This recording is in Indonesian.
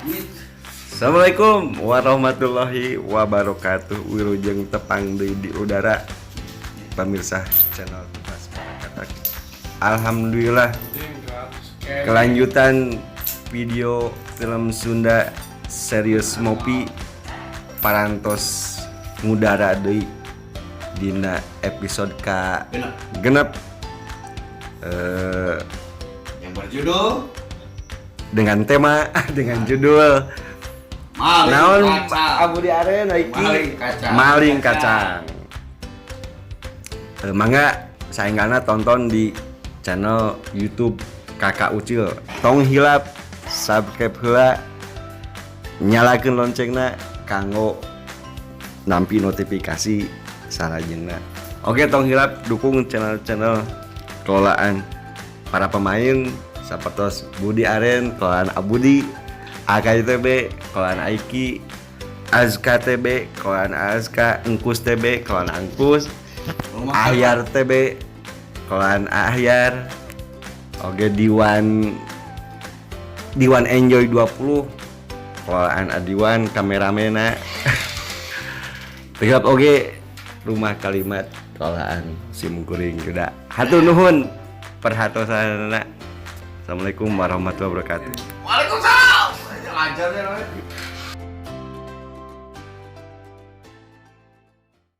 Assalamualaikum warahmatullahi wabarakatuh. Wilujeng tepang di udara pemirsa channel Tugas Kata. Alhamdulillah kelanjutan video film Sunda Serius Mopi parantos ngudara deui dina episode ka genep yang berjudul dengan tema dengan judul naon Abu di Aren iki maling kacang. Mangga saenggana tonton di channel YouTube Kakak Ucil. Tong hilap subscribe heula, nyalakeun loncengna kanggo nampi notifikasi salajengna. Oke, tong hilap dukung channel-channel kelolaan para pemain sapertos Budi Aren, kelolaan Abudi, AKTB, kelolaan Aiki, Azka TB, kelolaan Azka, Engkus TB, kelolaan Engkus, Ahyar TB, kelolaan Ahyar, oke Diwan Enjoy 20, kelolaan Adiwan, kameramena, tegap oke rumah kalimat kelolaan Simkuring juga. Hatur nuhun perhatosanna. Assalamualaikum warahmatullahi wabarakatuh. Waalaikumsalam. Lancar ya.